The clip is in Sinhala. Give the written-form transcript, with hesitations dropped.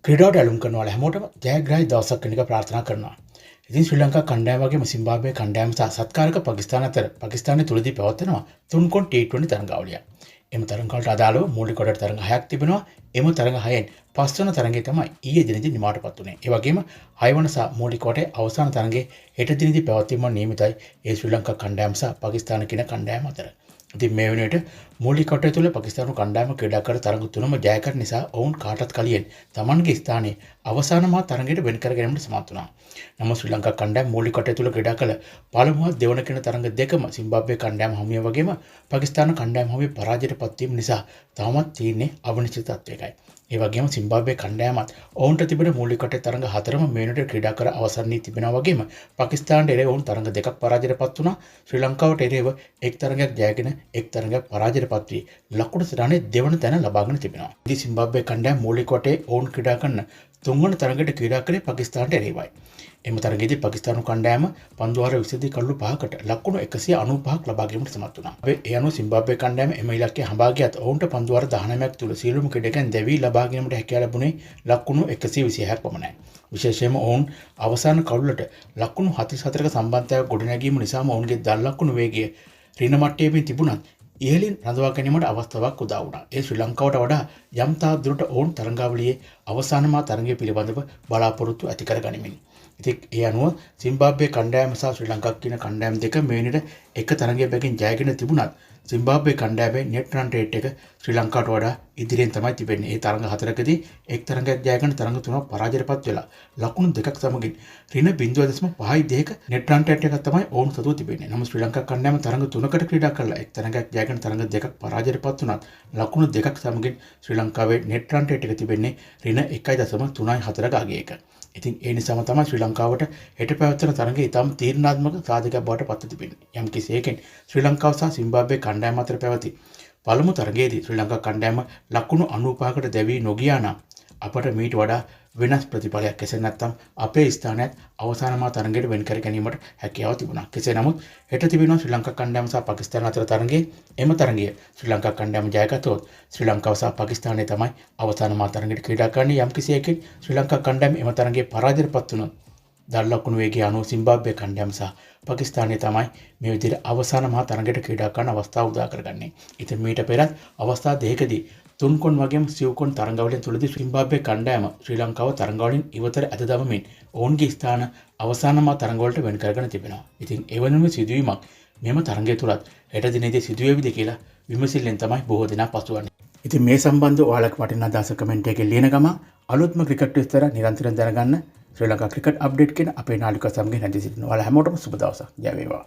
ක්‍රීඩාවට ඇලුම් කරනවල හැමෝටම ජයග්‍රාහී දවසක් වෙන එක ප්‍රාර්ථනා කරනවා. ඉතින් ශ්‍රී ලංකා කණ්ඩායම වගේම සිම්බාබ්වේ කණ්ඩායම සහ සත්කාරක පාකිස්තාන අතර පාකිස්තානයේ තුලදී පැවැත්වෙනවා 3 කොන් T20 තරඟාවලිය. එම තරඟවලට අදාළව මූලික කොටට තරඟ 6ක් තිබෙනවා. එම තරඟ 6න් පස්වන තරඟය තමයි ඊයේ දිනේදී නිමාවටපත් වුණේ. ඒ වගේම 6 වන සහ මූලික කොටේ අවසාන තරඟයේ හෙට දිනේදී පැවැත්වීම නියමිතයි. ඒ ශ්‍රී ලංකා කණ්ඩායම සහ පාකිස්තාන කියන කණ්ඩායම අතර. ඉතින් මේ වෙනුවට මූලික කොටය තුල පාකිස්තානු කණ්ඩායම ක්‍රීඩා කර තරඟ තුනම ජයගත් නිසා ඔවුන් කාටත් කලියෙන් තමන්ගේ ස්ථානයේ අවසාන මහා තරඟයට වෙන් කර ගැනීමට සමත් වුණා. නමුත් ශ්‍රී ලංකා කණ්ඩායම මූලික කොටය තුල ක්‍රීඩා කළ පළමු හා දෙවන කියන තරඟ දෙකම සිම්බාබ්වේ කණ්ඩායම හමුවේ වගේම පාකිස්තාන කණ්ඩායම හමුවේ පරාජයට පත්වීම නිසා තවමත් තියෙන්නේ අවිනිශ්චිත තත්ත්වයකයි. ඒ වගේම සිම්බාබ්වේ කණ්ඩායමත් ඔවුන්ට තිබෙන මූලික කොටේ තරඟ හතරම මේ වෙනකොට ක්‍රීඩා කර අවසන් වී තිබෙනවා වගේම පාකිස්තානට එරෙහිව ඔවුන් තරඟ දෙකක් පරාජයටපත් වුණා. ශ්‍රී ලංකාවට එරෙහිව එක් තරඟයක් ජයගෙන එක් තරඟයක් පරාජයටපත් වී ලකුණු සටහනේ දෙවන තැන ලබාගෙන තිබෙනවා. ඉතින් සිම්බාබ්වේ කණ්ඩායම මූලික කොටේ ඔවුන් ක්‍රීඩා කරන තුන්වන තරඟයට ක්‍රීඩා කළේ පාකිස්තානට එරෙහිවයි. එම තරඟයේදී පාකිස්තානු කණ්ඩායම පන්දුවාර 20 කඩලු 5කට ලකුණු 195ක් ලබා ගැනීමට සමත් වුණා. ඒ අනුව සිම්බාබ්වේ කණ්ඩායම එම ඉලක්කය හඹා ගියත් ඔවුන්ට පන්දුවාර 19ක් තුල සියලුම ක්‍රීඩකයන් දැවී ලබා ගැනීමට හැකියාව ලැබුණේ ලකුණු 126ක් පමණයි. විශේෂයෙන්ම ඔවුන් අවසාන කඩලට ලකුණු 44ක සම්බන්ධතාවයක් ගොඩනැගීම නිසාම ඔවුන්ගේ දල් ලකුණු වේගය රින මට්ටමේ තිබුණත් ඉහළින් රඳවා ගැනීමට අවස්ථාවක් උදා වුණා. ඒ ශ්‍රී ලංකාවට වඩා යම් තාක් දුරට ඔවුන් තරඟාවලියේ අවසාන මා තරඟය පිළිබඳව බලාපොරොත්තු ඇති කර ගනිමින්. ඉතින් ඒ අනුව සිම්බාබ්වේ කණ්ඩායම සහ ශ්‍රී ලංකා කියන කණ්ඩායම් දෙක මේ වෙනට එක තරඟයක් බැගින් ජයගෙන තිබුණත් සිම්බාබ්වේ කණ්ඩායමේ net run rate එක ශ්‍රී ලංකාවට වඩා ඉදිරියෙන් තමයි තිබෙන්නේ. ඒ තරඟ හතරකදී එක් තරඟයක් ජයගෙන තරඟ තුනක් පරාජයටපත් වෙලා ලකුණු දෙකක් සමගින් ඍණ 0.52ක net run rate එකක් තමයි ඔවුන් සතුව තිබෙන්නේ. නමුත් ශ්‍රී ලංකා කණ්ඩායම තරඟ තුනකට ක්‍රීඩා කරලා එක් තරඟයක් ජයගෙන තරඟ දෙකක් පරාජයටපත් වුණත් ලකුණු දෙකක් සමගින් ශ්‍රී ලංකාවේ net run rate එක තිබෙන්නේ ඍණ 1.34ක අගයක. ඉතින් ඒ නිසාම තමයි ශ්‍රී ලංකාවට හෙට පැවැත්වෙන තරඟය ඉතාම තීරණාත්මක සාධකයක් බවට පත් තිබෙන්නේ. යම් කිසියකින් ශ්‍රී ලංකාව සහ සිම්බාබ්වේ කණ්ඩායම අතර පැවති පළමු තරඟයේදී ශ්‍රී ලංකා කණ්ඩායම ලකුණු 95කට දැවී නොගියා නම් අපට මීට වඩා වෙනස් ප්‍රතිඵලයක් කෙසේ නැත්නම් අපේ ස්ථානයත් අවසාන මා තරඟයට වෙන් කර ගැනීමට හැකියාව තිබුණා. කෙසේ නමුත් හෙට තිබෙනවා ශ්‍රී ලංකා කණ්ඩායම සහ පාකිස්තාන අතර තරඟයේ එම තරඟය ශ්‍රී ලංකා කණ්ඩායම ජයගත්තොත් ශ්‍රී ලංකාව සහ පාකිස්තානය තමයි අවසාන මා තරඟයට ක්‍රීඩා කරන්නේ. යම් කිසියකින් ශ්‍රී ලංකා කණ්ඩායම එම තරඟයේ පරාජයටපත් වුණොත් දල් ලකුණු වේගය අනුව සිම්බාබ්වේ කණ්ඩායම සහ පාකිස්තානය තමයි මේ විදිහට අවසාන මහා තරඟයට ක්‍රීඩා කරන අවස්ථාව උදා කරගන්නේ. ඉතින් මීට පෙරත් අවස්ථා දෙකකදී 3 කොන් වගේම සිව් කොන් තරඟවලින් තුලදී සිම්බාබ්වේ කණ්ඩායම ශ්‍රී ලංකාව තරඟවලින් ඉවතට ඇද දමමින් ඔවුන්ගේ ස්ථාන අවසාන මා තරඟවලට වෙන් කරගෙන තිබෙනවා. ඉතින් එවැනිම සිදුවීමක් මෙම තරඟය තුලත් හෙට දිනේදී සිදුවේවිද කියලා විමසිල්ලෙන් තමයි බොහෝ දෙනා පසුවන්නේ. ඉතින් මේ සම්බන්ධව ඔයාලගේ වටිනා අදහස කමෙන්ට් එකේ ලියන ගම අලුත්ම ක්‍රිකට් විස්තර නිරන්තරයෙන් දැනගන්න ශ්‍රී ලංකා ක්‍රිකට් අප්ඩේට් කියන අපේ නාලිකාව සමගින් රැඳී සිටිනවා. ඔයාලා හැමෝටම සුබ දවසක්. ජය වේවා.